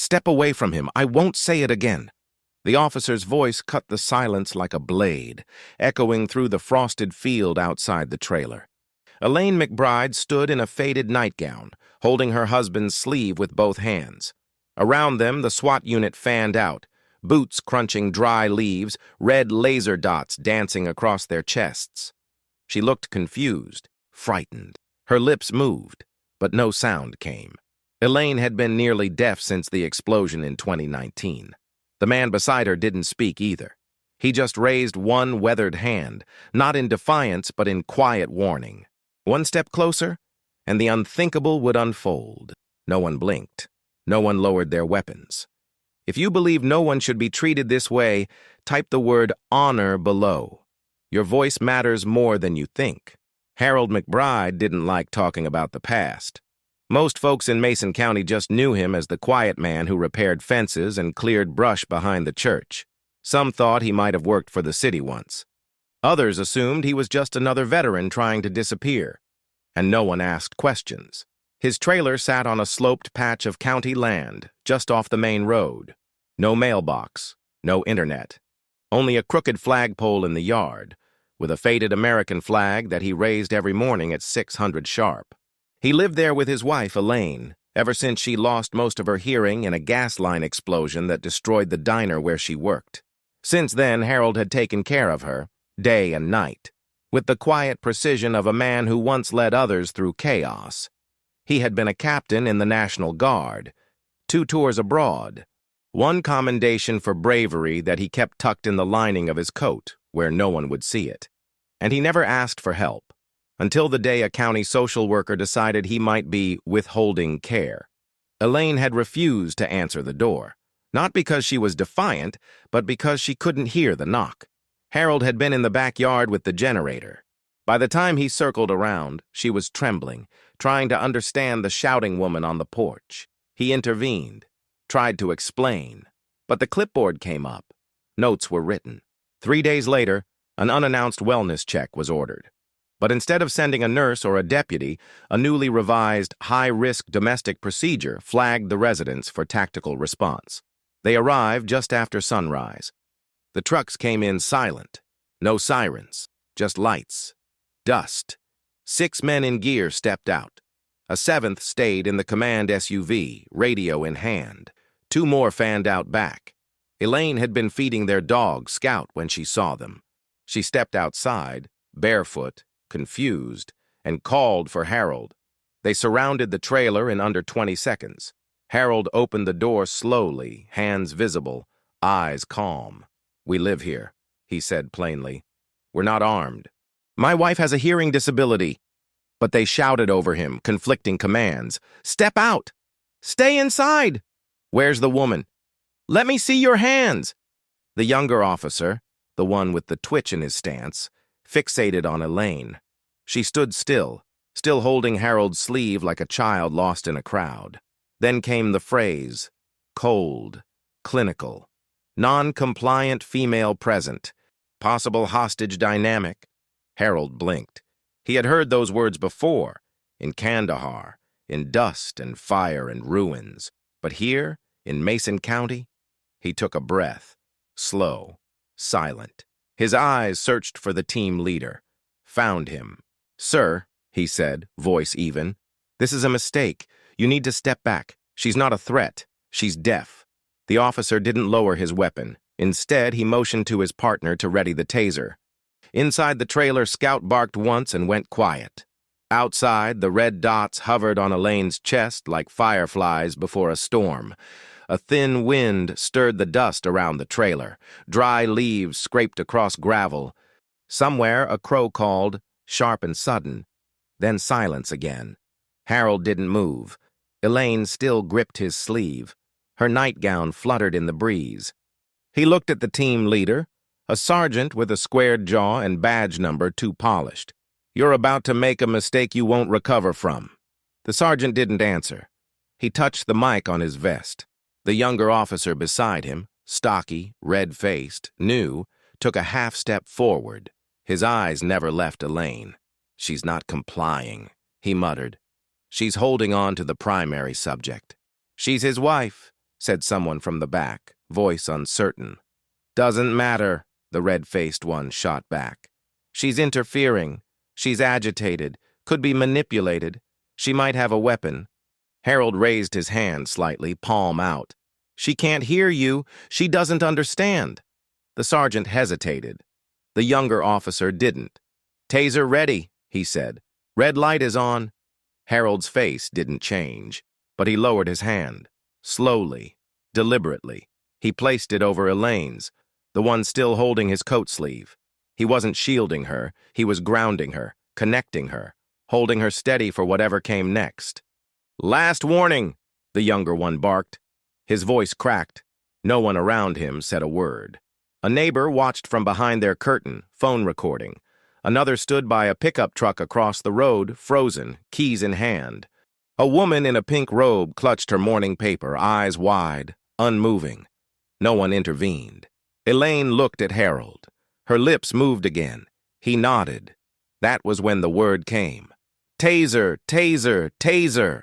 Step away from him. I won't say it again." The officer's voice cut the silence like a blade, echoing through the frosted field outside the trailer. Elaine McBride stood in a faded nightgown, holding her husband's sleeve with both hands. Around them, the SWAT unit fanned out, boots crunching dry leaves, red laser dots dancing across their chests. She looked confused, frightened. Her lips moved, but no sound came. Elaine had been nearly deaf since the explosion in 2019. The man beside her didn't speak either. He just raised one weathered hand, not in defiance but in quiet warning. One step closer, and the unthinkable would unfold. No one blinked. No one lowered their weapons. If you believe no one should be treated this way, type the word honor below. Your voice matters more than you think. Harold McBride didn't like talking about the past. Most folks in Mason County just knew him as the quiet man who repaired fences and cleared brush behind the church. Some thought he might have worked for the city once. Others assumed he was just another veteran trying to disappear. And no one asked questions. His trailer sat on a sloped patch of county land, just off the main road. No mailbox, no internet. Only a crooked flagpole in the yard, with a faded American flag that he raised every morning at 600 sharp. He lived there with his wife, Elaine, ever since she lost most of her hearing in a gas line explosion that destroyed the diner where she worked. Since then, Harold had taken care of her, day and night, with the quiet precision of a man who once led others through chaos. He had been a captain in the National Guard, 2 tours abroad, 1 commendation for bravery that he kept tucked in the lining of his coat, where no one would see it. And he never asked for help, until the day a county social worker decided he might be withholding care. Elaine had refused to answer the door, not because she was defiant, but because she couldn't hear the knock. Harold had been in the backyard with the generator. By the time he circled around, she was trembling, trying to understand the shouting woman on the porch. He intervened, tried to explain, but the clipboard came up. Notes were written. 3 days later, an unannounced wellness check was ordered. But instead of sending a nurse or a deputy, a newly revised high-risk domestic procedure flagged the residents for tactical response. They arrived just after sunrise. The trucks came in silent. No sirens, just lights. Dust. 6 men in gear stepped out. A 7th stayed in the command SUV, radio in hand. 2 more fanned out back. Elaine had been feeding their dog, Scout, when she saw them. She stepped outside, barefoot, confused, and called for Harold. They surrounded the trailer in under 20 seconds. Harold opened the door slowly, hands visible, eyes calm. "We live here," he said plainly. "We're not armed. My wife has a hearing disability." But they shouted over him, conflicting commands. "Step out! Stay inside! Where's the woman? Let me see your hands!" The younger officer, the one with the twitch in his stance, fixated on Elaine. She stood still holding Harold's sleeve like a child lost in a crowd. Then came the phrase, cold, clinical, non-compliant female present, possible hostage dynamic. Harold blinked. He had heard those words before, in Kandahar, in dust and fire and ruins. But here, in Mason County, he took a breath, slow, silent. His eyes searched for the team leader, found him. "Sir," he said, voice even, "this is a mistake. You need to step back. She's not a threat. She's deaf." The officer didn't lower his weapon. Instead, he motioned to his partner to ready the taser. Inside the trailer, Scout barked once and went quiet. Outside, the red dots hovered on Elaine's chest like fireflies before a storm. A thin wind stirred the dust around the trailer. Dry leaves scraped across gravel. Somewhere, a crow called, sharp and sudden. Then silence again. Harold didn't move. Elaine still gripped his sleeve. Her nightgown fluttered in the breeze. He looked at the team leader, a sergeant with a squared jaw and badge number too polished. "You're about to make a mistake you won't recover from." The sergeant didn't answer. He touched the mic on his vest. The younger officer beside him, stocky, red-faced, new, took a half-step forward. His eyes never left Elaine. "She's not complying," he muttered. "She's holding on to the primary subject. She's his wife, said someone from the back, voice uncertain. Doesn't matter, the red-faced one shot back. She's interfering. She's agitated. Could be manipulated. She might have a weapon. Harold raised his hand slightly, palm out. She can't hear you. She doesn't understand. The sergeant hesitated. The younger officer didn't. Taser ready, he said. Red light is on. Harold's face didn't change, but he lowered his hand. Slowly, deliberately. He placed it over Elaine's, the one still holding his coat sleeve. He wasn't shielding her. He was grounding her, connecting her, holding her steady for whatever came next. Last warning, the younger one barked. His voice cracked. No one around him said a word. A neighbor watched from behind their curtain, phone recording. Another stood by a pickup truck across the road, frozen, keys in hand. A woman in a pink robe clutched her morning paper, eyes wide, unmoving. No one intervened. Elaine looked at Harold. Her lips moved again. He nodded. That was when the word came. Taser, taser, taser.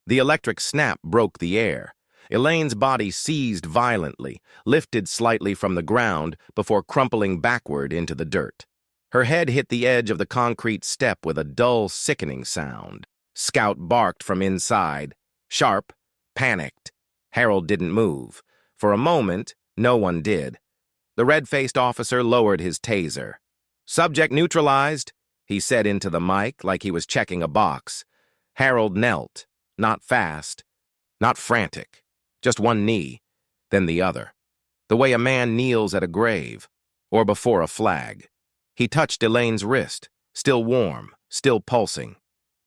The electric snap broke the air. Elaine's body seized violently, lifted slightly from the ground before crumpling backward into the dirt. Her head hit the edge of the concrete step with a dull, sickening sound. Scout barked from inside. Sharp, panicked. Harold didn't move. For a moment, no one did. The red-faced officer lowered his taser. Subject neutralized, he said into the mic like he was checking a box. Harold knelt, not fast, not frantic, just one knee, then the other. The way a man kneels at a grave, or before a flag. He touched Elaine's wrist, still warm, still pulsing.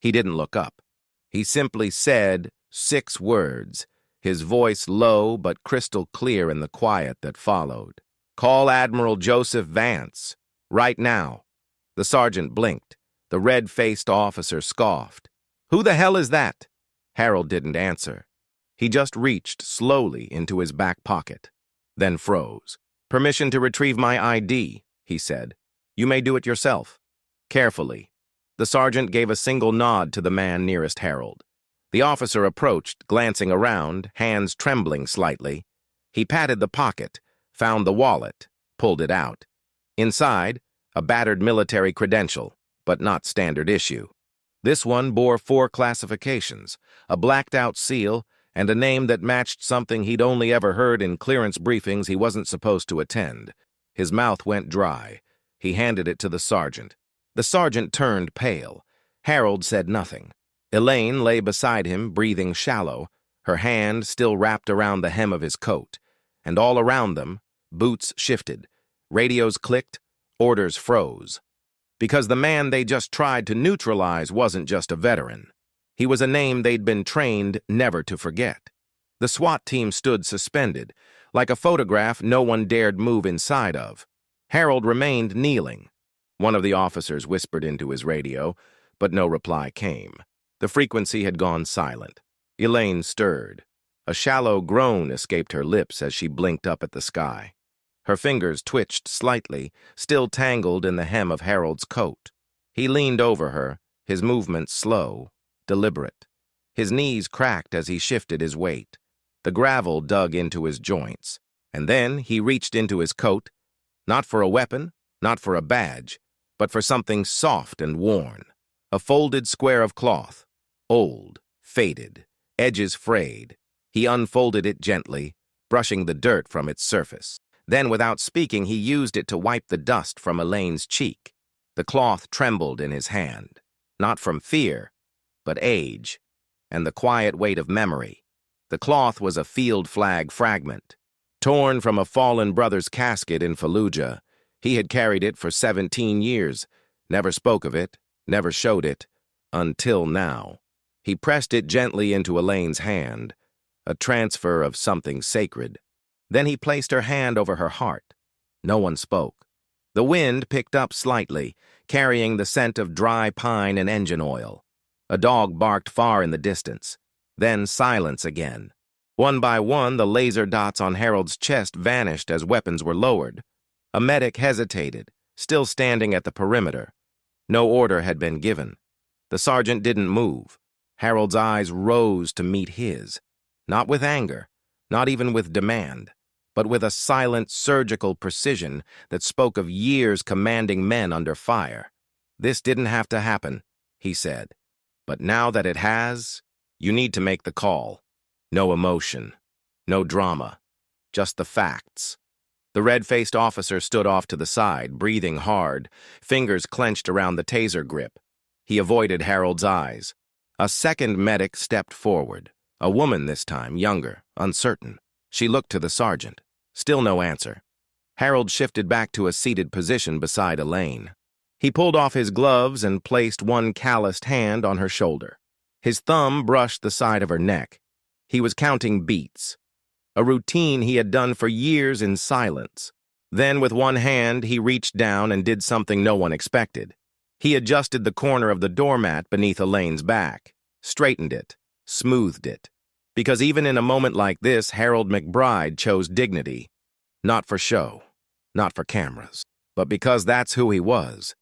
He didn't look up. He simply said 6 words, his voice low but crystal clear in the quiet that followed. Call Admiral Joseph Vance. Right now. The sergeant blinked. The red-faced officer scoffed. Who the hell is that? Harold didn't answer. He just reached slowly into his back pocket, then froze. Permission to retrieve my ID, he said. You may do it yourself. Carefully. The sergeant gave a single nod to the man nearest Harold. The officer approached, glancing around, hands trembling slightly. He patted the pocket, found the wallet, pulled it out. Inside, a battered military credential, but not standard issue. This one bore 4 classifications, a blacked-out seal, and a name that matched something he'd only ever heard in clearance briefings he wasn't supposed to attend. His mouth went dry. He handed it to the sergeant. The sergeant turned pale. Harold said nothing. Elaine lay beside him, breathing shallow, her hand still wrapped around the hem of his coat. And all around them, boots shifted. Radios clicked, orders froze. Because the man they just tried to neutralize wasn't just a veteran. He was a name they'd been trained never to forget. The SWAT team stood suspended, like a photograph no one dared move inside of. Harold remained kneeling. One of the officers whispered into his radio, but no reply came. The frequency had gone silent. Elaine stirred. A shallow groan escaped her lips as she blinked up at the sky. Her fingers twitched slightly, still tangled in the hem of Harold's coat. He leaned over her, his movements slow, deliberate. His knees cracked as he shifted his weight. The gravel dug into his joints. And then he reached into his coat, not for a weapon, not for a badge, but for something soft and worn. A folded square of cloth, old, faded, edges frayed. He unfolded it gently, brushing the dirt from its surface. Then, without speaking, he used it to wipe the dust from Elaine's cheek. The cloth trembled in his hand, not from fear, but age, and the quiet weight of memory. The cloth was a field flag fragment, torn from a fallen brother's casket in Fallujah. He had carried it for 17 years, never spoke of it, never showed it, until now. He pressed it gently into Elaine's hand, a transfer of something sacred. Then he placed her hand over her heart. No one spoke. The wind picked up slightly, carrying the scent of dry pine and engine oil. A dog barked far in the distance. Then silence again. One by one, the laser dots on Harold's chest vanished as weapons were lowered. A medic hesitated, still standing at the perimeter. No order had been given. The sergeant didn't move. Harold's eyes rose to meet his, not with anger, not even with demand, but with a silent, surgical precision that spoke of years commanding men under fire. "This didn't have to happen," he said. "But now that it has, you need to make the call. No emotion, no drama, just the facts." The red-faced officer stood off to the side, breathing hard, fingers clenched around the taser grip. He avoided Harold's eyes. A second medic stepped forward, a woman this time, younger, uncertain. She looked to the sergeant. Still no answer. Harold shifted back to a seated position beside Elaine. He pulled off his gloves and placed one calloused hand on her shoulder. His thumb brushed the side of her neck. He was counting beats, a routine he had done for years in silence. Then, with one hand, he reached down and did something no one expected. He adjusted the corner of the doormat beneath Elaine's back, straightened it, smoothed it. Because even in a moment like this, Harold McBride chose dignity. Not for show, not for cameras, but because that's who he was.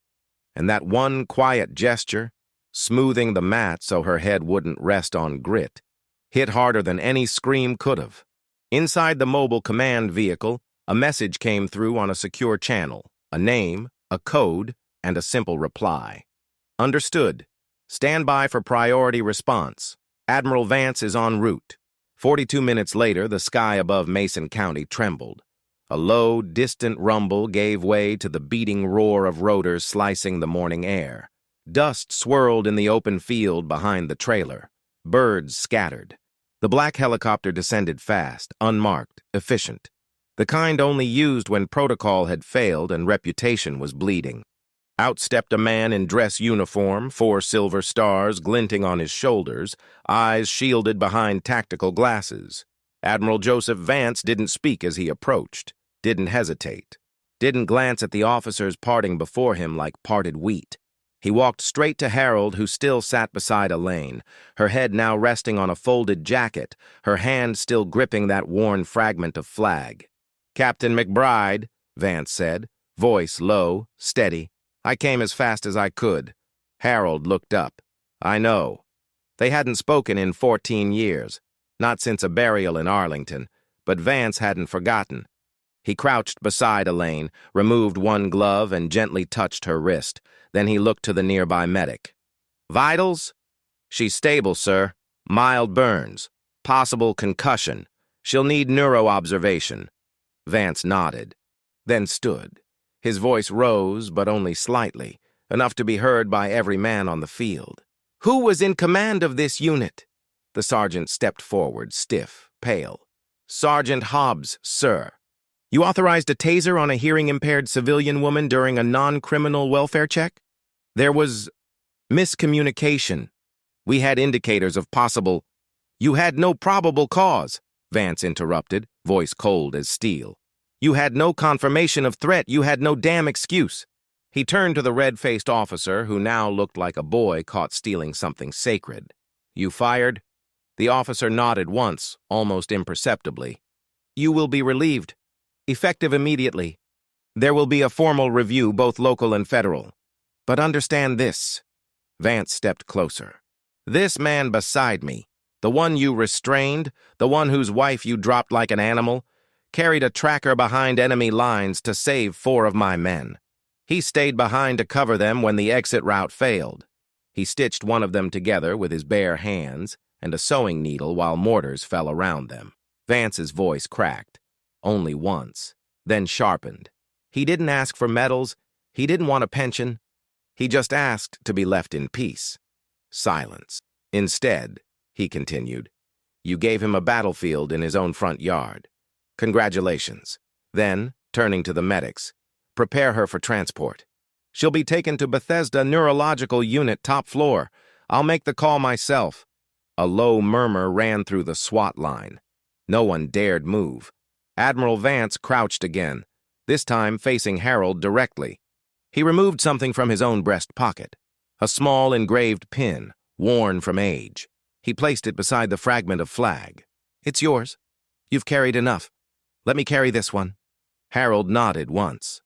And that one quiet gesture, smoothing the mat so her head wouldn't rest on grit, hit harder than any scream could have. Inside the mobile command vehicle, a message came through on a secure channel, a name, a code, and a simple reply. "Understood. Stand by for priority response. Admiral Vance is en route." 42 minutes later, the sky above Mason County trembled. A low, distant rumble gave way to the beating roar of rotors slicing the morning air. Dust swirled in the open field behind the trailer. Birds scattered. The black helicopter descended fast, unmarked, efficient. The kind only used when protocol had failed and reputation was bleeding. Out stepped a man in dress uniform, 4 silver stars glinting on his shoulders, eyes shielded behind tactical glasses. Admiral Joseph Vance didn't speak as he approached, didn't hesitate, didn't glance at the officers parting before him like parted wheat. He walked straight to Harold, who still sat beside Elaine, her head now resting on a folded jacket, her hand still gripping that worn fragment of flag. "Captain McBride," Vance said, voice low, steady. "I came as fast as I could." Harold looked up. "I know." They hadn't spoken in 14 years, not since a burial in Arlington, but Vance hadn't forgotten. He crouched beside Elaine, removed one glove and gently touched her wrist. Then he looked to the nearby medic. "Vitals?" "She's stable, sir. Mild burns. Possible concussion. She'll need neuro-observation." Vance nodded, then stood. His voice rose, but only slightly, enough to be heard by every man on the field. "Who was in command of this unit?" The sergeant stepped forward, stiff, pale. "Sergeant Hobbs, sir." "You authorized a taser on a hearing-impaired civilian woman during a non-criminal welfare check?" "There was miscommunication. We had indicators of possible—" "You had no probable cause," Vance interrupted, voice cold as steel. "You had no confirmation of threat. You had no damn excuse." He turned to the red-faced officer, who now looked like a boy caught stealing something sacred. "You fired?" The officer nodded once, almost imperceptibly. "You will be relieved. Effective immediately. There will be a formal review, both local and federal. But understand this." Vance stepped closer. "This man beside me, the one you restrained, the one whose wife you dropped like an animal, carried a tracker behind enemy lines to save 4 of my men. He stayed behind to cover them when the exit route failed. He stitched one of them together with his bare hands and a sewing needle while mortars fell around them." Vance's voice cracked. Only once, then sharpened. He didn't ask for medals. He didn't want a pension. He just asked to be left in peace. Silence. "Instead," he continued, "you gave him a battlefield in his own front yard. Congratulations." Then, turning to the medics, "Prepare her for transport. She'll be taken to Bethesda Neurological Unit, top floor. I'll make the call myself." A low murmur ran through the SWAT line. No one dared move. Admiral Vance crouched again, this time facing Harold directly. He removed something from his own breast pocket, a small engraved pin, worn from age. He placed it beside the fragment of flag. "It's yours. You've carried enough. Let me carry this one." Harold nodded once.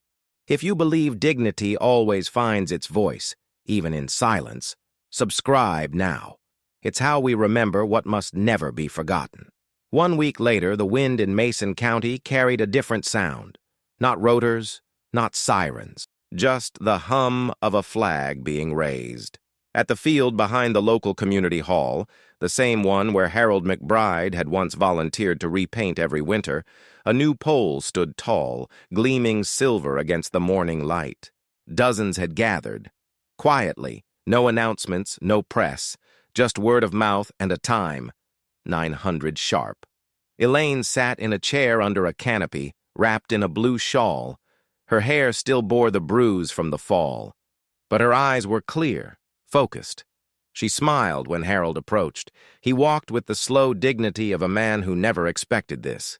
If you believe dignity always finds its voice, even in silence, subscribe now. It's how we remember what must never be forgotten. 1 week later, the wind in Mason County carried a different sound. Not rotors, not sirens, just the hum of a flag being raised. At the field behind the local community hall, the same one where Harold McBride had once volunteered to repaint every winter, a new pole stood tall, gleaming silver against the morning light. Dozens had gathered. Quietly, no announcements, no press, just word of mouth and a time. 900 sharp. Elaine sat in a chair under a canopy, wrapped in a blue shawl. Her hair still bore the bruise from the fall, but her eyes were clear, focused. She smiled when Harold approached. He walked with the slow dignity of a man who never expected this.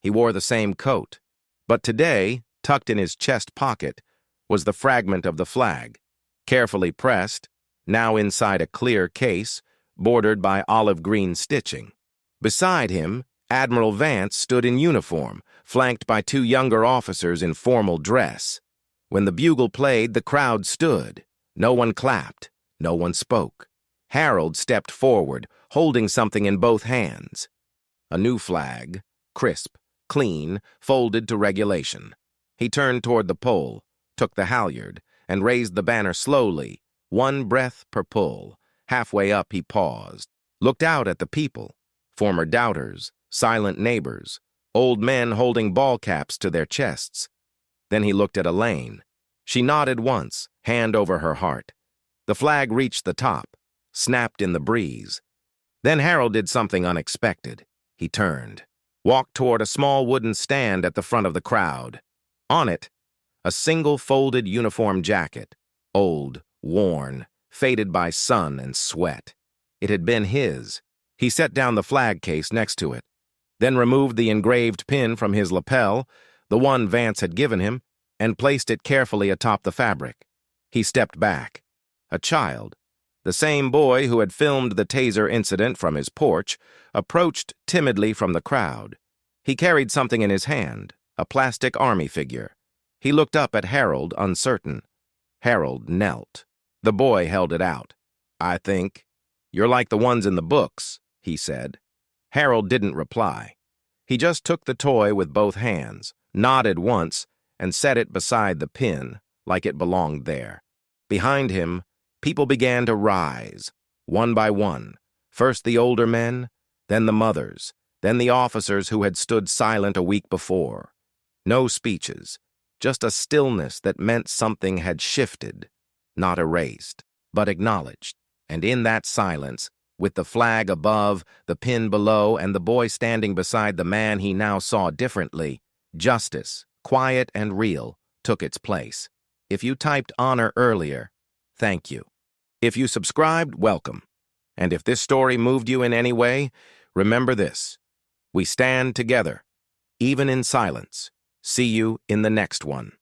He wore the same coat, but today, tucked in his chest pocket, was the fragment of the flag, carefully pressed, now inside a clear case, bordered by olive green stitching. Beside him, Admiral Vance stood in uniform, flanked by 2 younger officers in formal dress. When the bugle played, the crowd stood. No one clapped. No one spoke. Harold stepped forward, holding something in both hands. A new flag, crisp, clean, folded to regulation. He turned toward the pole, took the halyard, and raised the banner slowly, 1 breath per pull. Halfway up, he paused, looked out at the people, former doubters, silent neighbors, old men holding ball caps to their chests. Then he looked at Elaine. She nodded once, hand over her heart. The flag reached the top, snapped in the breeze. Then Harold did something unexpected. He turned, walked toward a small wooden stand at the front of the crowd. On it, a single folded uniform jacket, old, worn, faded by sun and sweat. It had been his. He set down the flag case next to it, then removed the engraved pin from his lapel, the one Vance had given him, and placed it carefully atop the fabric. He stepped back. A child, the same boy who had filmed the taser incident from his porch, approached timidly from the crowd. He carried something in his hand, a plastic army figure. He looked up at Harold, uncertain. Harold knelt. The boy held it out. "I think you're like the ones in the books," he said. Harold didn't reply. He just took the toy with both hands, nodded once, and set it beside the pin, like it belonged there. Behind him, people began to rise, one by one. First the older men, then the mothers, then the officers who had stood silent a week before. No speeches, just a stillness that meant something had shifted, not erased, but acknowledged. And in that silence, with the flag above, the pin below, and the boy standing beside the man he now saw differently, justice, quiet and real, took its place. If you typed honor earlier, thank you. If you subscribed, welcome. And if this story moved you in any way, remember this: we stand together, even in silence. See you in the next one.